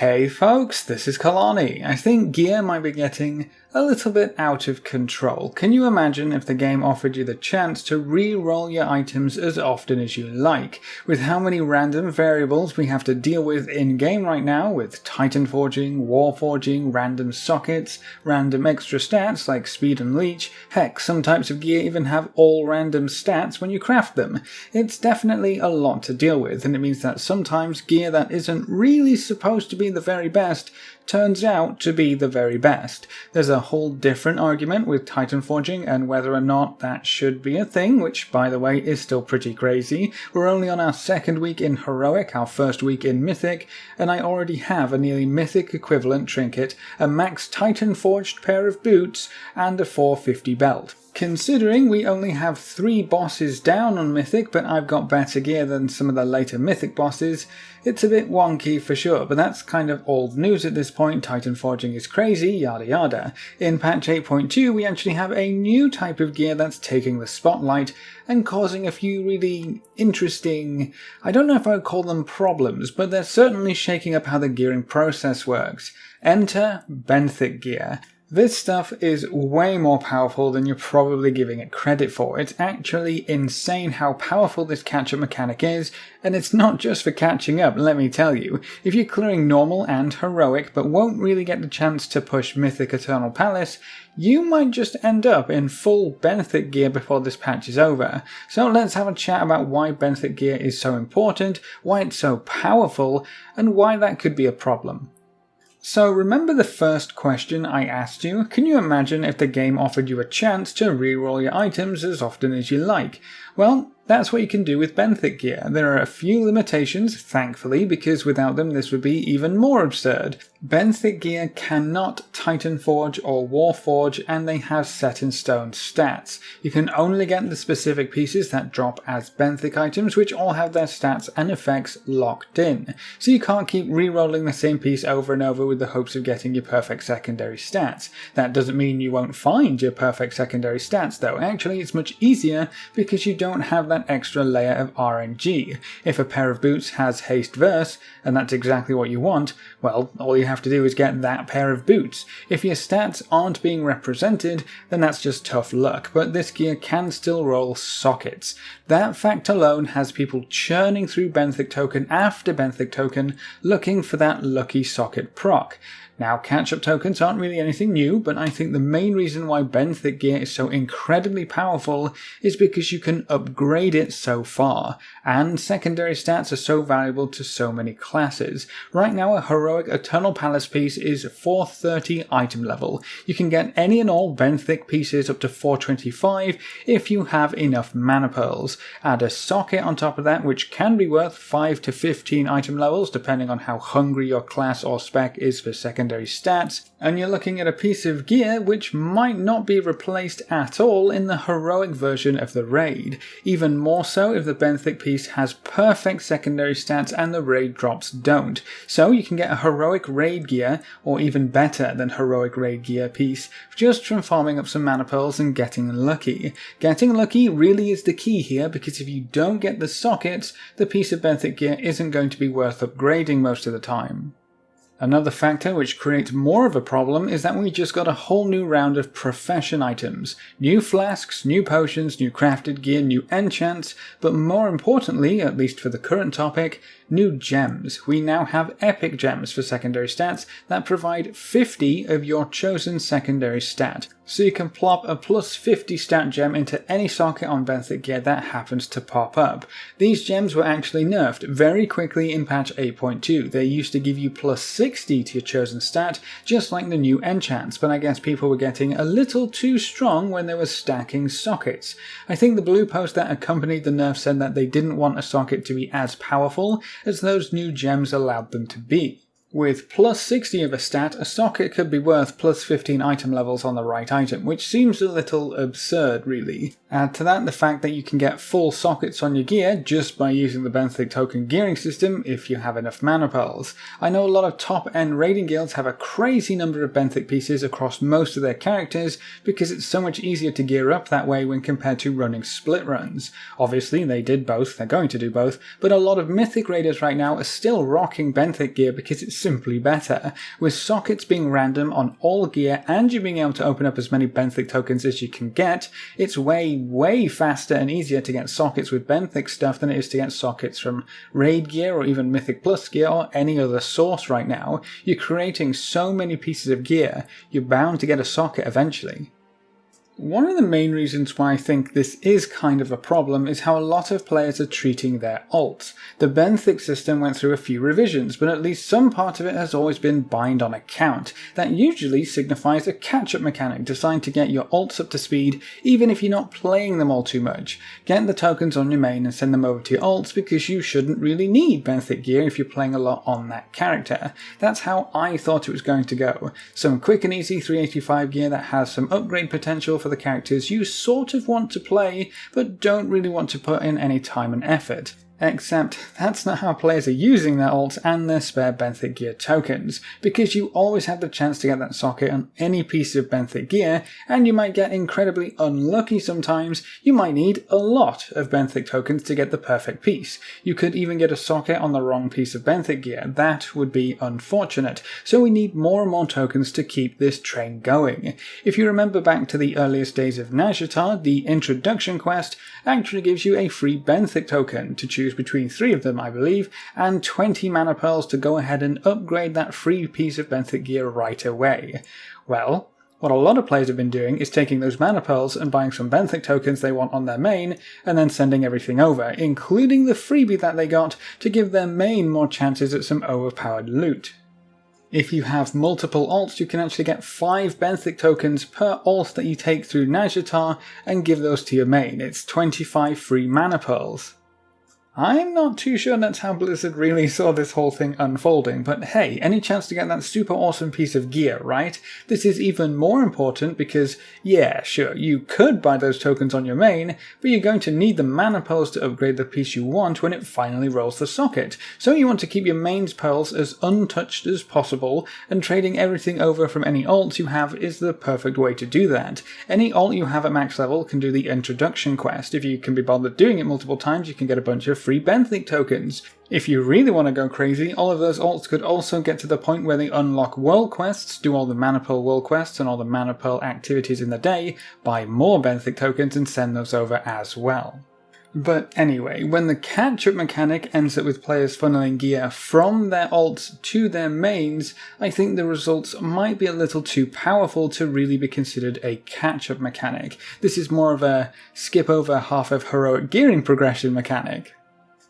Hey folks, this is Kelani. I think gear might be getting a little bit out of control. Can you imagine if the game offered you the chance to re-roll your items as often as you like? With how many random variables we have to deal with in-game right now, with Titan Forging, War Forging, random sockets, random extra stats like speed and leech. Heck, some types of gear even have all random stats when you craft them. It's definitely a lot to deal with, and it means that sometimes gear that isn't really supposed to be the very best turns out to be the very best. There's a whole different argument with Titan Forging and whether or not that should be a thing, which by the way is still pretty crazy. We're only on our second week in Heroic, our first week in Mythic, and I already have a nearly Mythic equivalent trinket, a max Titan forged pair of boots, and a 450 belt. Considering we only have 3 bosses down on Mythic, but I've got better gear than some of the later Mythic bosses, it's a bit wonky for sure, but that's kind of old news at this point. Titan Forging is crazy, yada yada. In patch 8.2 we actually have a new type of gear that's taking the spotlight and causing a few really interesting, I don't know if I would call them problems, but they're certainly shaking up how the gearing process works. Enter Benthic gear. This stuff is way more powerful than you're probably giving it credit for. It's actually insane how powerful this catch-up mechanic is, and it's not just for catching up, let me tell you. If you're clearing normal and heroic, but won't really get the chance to push Mythic Eternal Palace, you might just end up in full Benthic gear before this patch is over. So let's have a chat about why Benthic gear is so important, why it's so powerful, and why that could be a problem. So remember the first question I asked you? Can you imagine if the game offered you a chance to reroll your items as often as you like? Well, that's what you can do with Benthic gear. There are a few limitations, thankfully, because without them this would be even more absurd. Benthic gear cannot Titan Forge or War Forge, and they have set in stone stats. You can only get the specific pieces that drop as Benthic items, which all have their stats and effects locked in. So you can't keep re-rolling the same piece over and over with the hopes of getting your perfect secondary stats. That doesn't mean you won't find your perfect secondary stats though. Actually, it's much easier because you don't have that extra layer of RNG. If a pair of boots has haste verse, and that's exactly what you want, well, all you have to do is get that pair of boots. If your stats aren't being represented, then that's just tough luck, but this gear can still roll sockets. That fact alone has people churning through Benthic token after Benthic token looking for that lucky socket proc. Now, catch-up tokens aren't really anything new, but I think the main reason why Benthic gear is so incredibly powerful is because you can upgrade it so far, and secondary stats are so valuable to so many classes. Right now, a heroic Eternal Palace piece is 430 item level. You can get any and all Benthic pieces up to 425 if you have enough mana pearls. Add a socket on top of that, which can be worth 5 to 15 item levels, depending on how hungry your class or spec is for secondary stats, and you're looking at a piece of gear which might not be replaced at all in the heroic version of the raid. Even more so if the Benthic piece has perfect secondary stats and the raid drops don't. So you can get a heroic raid gear, or even better than heroic raid gear piece, just from farming up some mana pearls and getting lucky. Getting lucky really is the key here, because if you don't get the sockets, the piece of Benthic gear isn't going to be worth upgrading most of the time. Another factor which creates more of a problem is that we just got a whole new round of profession items. New flasks, new potions, new crafted gear, new enchants, but more importantly, at least for the current topic, new gems. We now have epic gems for secondary stats that provide 50 of your chosen secondary stat. So you can plop a plus 50 stat gem into any socket on Benthic gear that happens to pop up. These gems were actually nerfed very quickly in patch 8.2. They used to give you plus 60 to your chosen stat, just like the new enchants, but I guess people were getting a little too strong when they were stacking sockets. I think the blue post that accompanied the nerf said that they didn't want a socket to be as powerful as those new gems allowed them to be. With plus 60 of a stat, a socket could be worth plus 15 item levels on the right item, which seems a little absurd really. Add to that the fact that you can get full sockets on your gear just by using the Benthic token gearing system if you have enough mana pearls. I know a lot of top end raiding guilds have a crazy number of Benthic pieces across most of their characters because it's so much easier to gear up that way when compared to running split runs. Obviously they did both, they're going to do both, but a lot of Mythic raiders right now are still rocking Benthic gear because it's simply better. With sockets being random on all gear and you being able to open up as many Benthic tokens as you can get, it's way faster and easier to get sockets with Benthic stuff than it is to get sockets from raid gear or even Mythic Plus gear or any other source right now. You're creating so many pieces of gear, you're bound to get a socket eventually. One of the main reasons why I think this is kind of a problem is how a lot of players are treating their ults. The Benthic system went through a few revisions, but at least some part of it has always been bind on account. That usually signifies a catch-up mechanic designed to get your ults up to speed, even if you're not playing them all too much. Get the tokens on your main and send them over to your ults because you shouldn't really need Benthic gear if you're playing a lot on that character. That's how I thought it was going to go. Some quick and easy 385 gear that has some upgrade potential for the characters you sort of want to play, but don't really want to put in any time and effort. Except that's not how players are using their ults and their spare Benthic gear tokens, because you always have the chance to get that socket on any piece of Benthic gear, and you might get incredibly unlucky sometimes. You might need a lot of Benthic tokens to get the perfect piece. You could even get a socket on the wrong piece of Benthic gear. That would be unfortunate, so we need more and more tokens to keep this train going. If you remember back to the earliest days of Nazjatar, the introduction quest actually gives you a free Benthic token to choose between 3 of them, I believe, and 20 mana pearls to go ahead and upgrade that free piece of Benthic gear right away. Well, what a lot of players have been doing is taking those mana pearls and buying some Benthic tokens they want on their main, and then sending everything over, including the freebie that they got to give their main more chances at some overpowered loot. If you have multiple ults, you can actually get 5 Benthic tokens per ult that you take through Nazjatar and give those to your main. It's 25 free mana pearls. I'm not too sure that's how Blizzard really saw this whole thing unfolding, but hey, any chance to get that super awesome piece of gear, right? This is even more important because, yeah, sure, you could buy those tokens on your main, but you're going to need the mana pearls to upgrade the piece you want when it finally rolls the socket. So you want to keep your main's pearls as untouched as possible, and trading everything over from any ults you have is the perfect way to do that. Any ult you have at max level can do the introduction quest. If you can be bothered doing it multiple times, you can get a bunch of free Benthic tokens. If you really want to go crazy, all of those ults could also get to the point where they unlock world quests, do all the mana pearl world quests and all the mana pearl activities in the day, buy more Benthic tokens and send those over as well. But anyway, when the catch-up mechanic ends up with players funneling gear from their ults to their mains, I think the results might be a little too powerful to really be considered a catch-up mechanic. This is more of a skip over half of heroic gearing progression mechanic.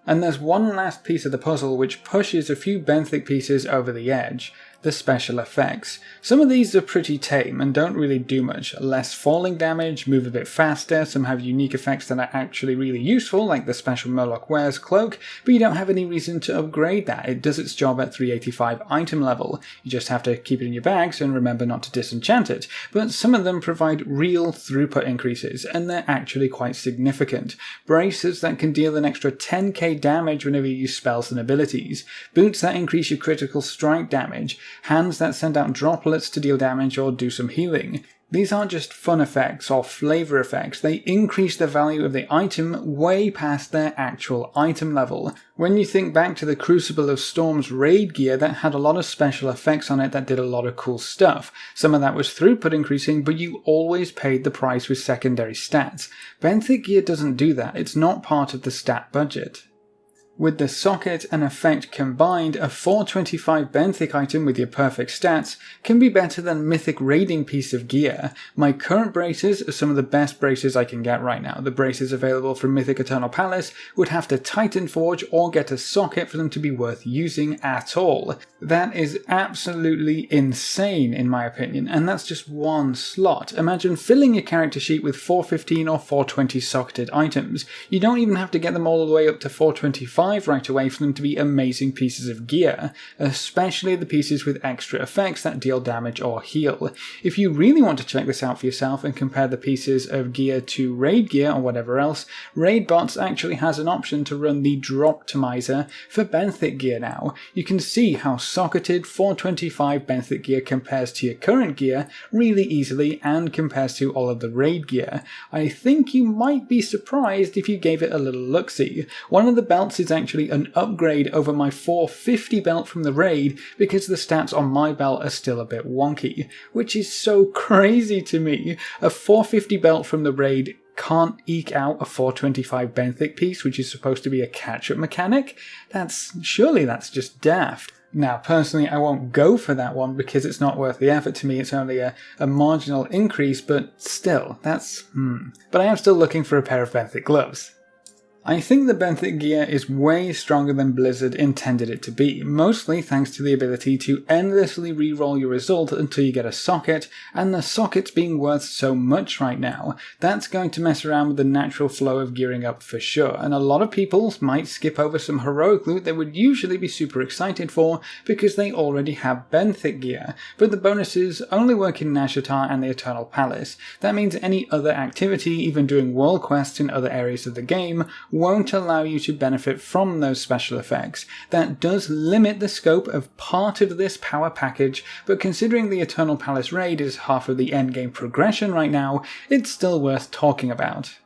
And there's one last piece of the puzzle which pushes a few Benthic pieces over the edge. The special effects. Some of these are pretty tame and don't really do much. Less falling damage, move a bit faster, some have unique effects that are actually really useful, like the special Murloc Wear's cloak, but you don't have any reason to upgrade that. It does its job at 385 item level. You just have to keep it in your bags and remember not to disenchant it. But some of them provide real throughput increases, and they're actually quite significant. Braces that can deal an extra 10k damage whenever you use spells and abilities. Boots that increase your critical strike damage. Hands that send out droplets to deal damage or do some healing. These aren't just fun effects or flavor effects, they increase the value of the item way past their actual item level. When you think back to the Crucible of Storm's raid gear that had a lot of special effects on it that did a lot of cool stuff. Some of that was throughput increasing, but you always paid the price with secondary stats. Benthic gear doesn't do that, it's not part of the stat budget. With the socket and effect combined, a 425 Benthic item with your perfect stats can be better than Mythic raiding piece of gear. My current braces are some of the best braces I can get right now. The braces available from Mythic Eternal Palace would have to Titan Forge or get a socket for them to be worth using at all. That is absolutely insane in my opinion, and that's just one slot. Imagine filling your character sheet with 415 or 420 socketed items. You don't even have to get them all the way up to 425 right away for them to be amazing pieces of gear, especially the pieces with extra effects that deal damage or heal. If you really want to check this out for yourself and compare the pieces of gear to raid gear or whatever else, Raidbots actually has an option to run the Droptimizer for Benthic gear now. You can see how socketed 425 Benthic gear compares to your current gear really easily and compares to all of the raid gear. I think you might be surprised if you gave it a little look-see. One of the belts is actually an upgrade over my 450 belt from the raid because the stats on my belt are still a bit wonky, which is so crazy to me. A 450 belt from the raid can't eke out a 425 Benthic piece, which is supposed to be a catch-up mechanic? Surely that's just daft. Now, personally, I won't go for that one because it's not worth the effort to me. It's only a marginal increase, but still, But I am still looking for a pair of Benthic gloves. I think the Benthic gear is way stronger than Blizzard intended it to be, mostly thanks to the ability to endlessly reroll your result until you get a socket, and the sockets being worth so much right now, that's going to mess around with the natural flow of gearing up for sure, and a lot of people might skip over some heroic loot they would usually be super excited for because they already have Benthic gear, but the bonuses only work in Nazjatar and the Eternal Palace. That means any other activity, even doing world quests in other areas of the game, won't allow you to benefit from those special effects. That does limit the scope of part of this power package, but considering the Eternal Palace raid is half of the endgame progression right now, it's still worth talking about.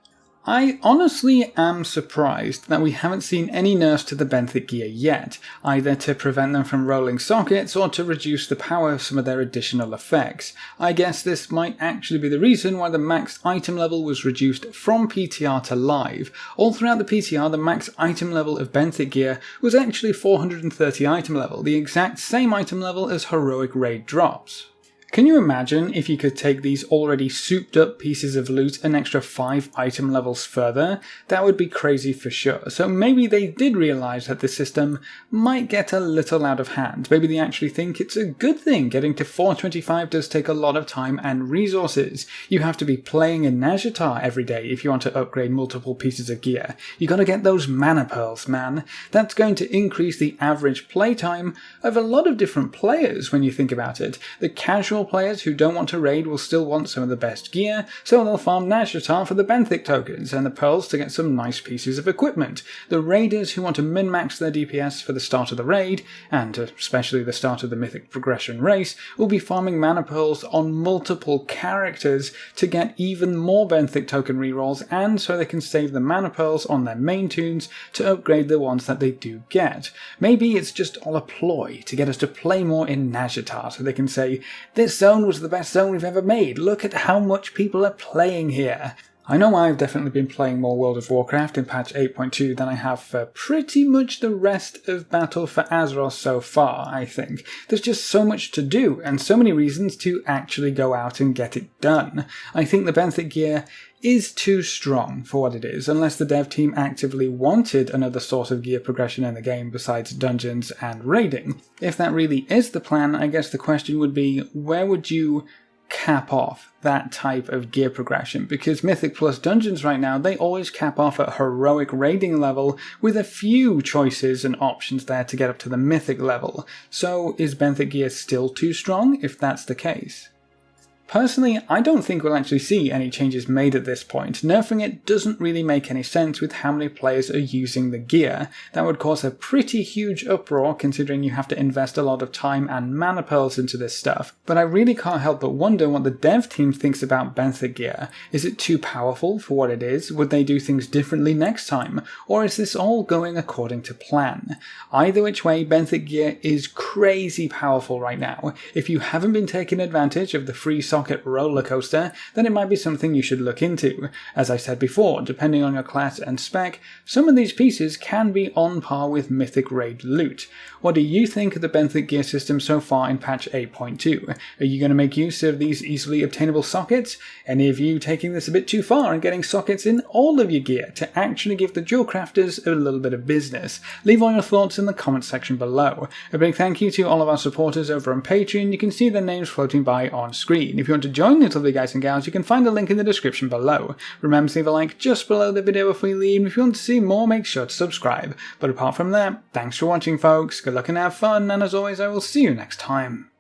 I honestly am surprised that we haven't seen any nerfs to the Benthic gear yet, either to prevent them from rolling sockets or to reduce the power of some of their additional effects. I guess this might actually be the reason why the max item level was reduced from PTR to live. All throughout the PTR, the max item level of Benthic gear was actually 430 item level, the exact same item level as heroic raid drops. Can you imagine if you could take these already souped up pieces of loot an extra 5 item levels further? That would be crazy for sure. So maybe they did realise that the system might get a little out of hand. Maybe they actually think it's a good thing. Getting to 425 does take a lot of time and resources. You have to be playing in Nazjatar every day if you want to upgrade multiple pieces of gear. You gotta get those mana pearls, man. That's going to increase the average playtime of a lot of different players when you think about it. The casual players who don't want to raid will still want some of the best gear, so they'll farm Nazjatar for the Benthic tokens and the pearls to get some nice pieces of equipment. The raiders who want to min-max their DPS for the start of the raid, and especially the start of the mythic progression race, will be farming mana pearls on multiple characters to get even more Benthic token rerolls, and so they can save the mana pearls on their main tunes to upgrade the ones that they do get. Maybe it's just all a ploy to get us to play more in Nazjatar so they can say, "This zone was the best zone we've ever made. Look at how much people are playing here." I know I've definitely been playing more World of Warcraft in patch 8.2 than I have for pretty much the rest of Battle for Azeroth so far, I think. There's just so much to do, and so many reasons to actually go out and get it done. I think the Benthic gear is too strong for what it is, unless the dev team actively wanted another source of gear progression in the game besides dungeons and raiding. If that really is the plan, I guess the question would be, where would you cap off that type of gear progression? Because Mythic plus Dungeons right now, they always cap off at heroic raiding level with a few choices and options there to get up to the Mythic level. So is Benthic gear still too strong if that's the case? Personally, I don't think we'll actually see any changes made at this point. Nerfing it doesn't really make any sense with how many players are using the gear. That would cause a pretty huge uproar considering you have to invest a lot of time and mana pearls into this stuff. But I really can't help but wonder what the dev team thinks about Benthic gear. Is it too powerful for what it is? Would they do things differently next time? Or is this all going according to plan? Either which way, Benthic gear is crazy powerful right now. If you haven't been taking advantage of the free socket roller coaster, then it might be something you should look into. As I said before, depending on your class and spec, some of these pieces can be on par with Mythic Raid loot. What do you think of the Benthic gear system so far in patch 8.2? Are you going to make use of these easily obtainable sockets? Any of you taking this a bit too far and getting sockets in all of your gear to actually give the jewel crafters a little bit of business? Leave all your thoughts in the comment section below. A big thank you to all of our supporters over on Patreon. You can see their names floating by on screen. If you want to join these lovely guys and gals, you can find a link in the description below. Remember to leave a like just below the video before you leave. If you want to see more, make sure to subscribe. But apart from that, thanks for watching folks, good luck and have fun, and as always I will see you next time.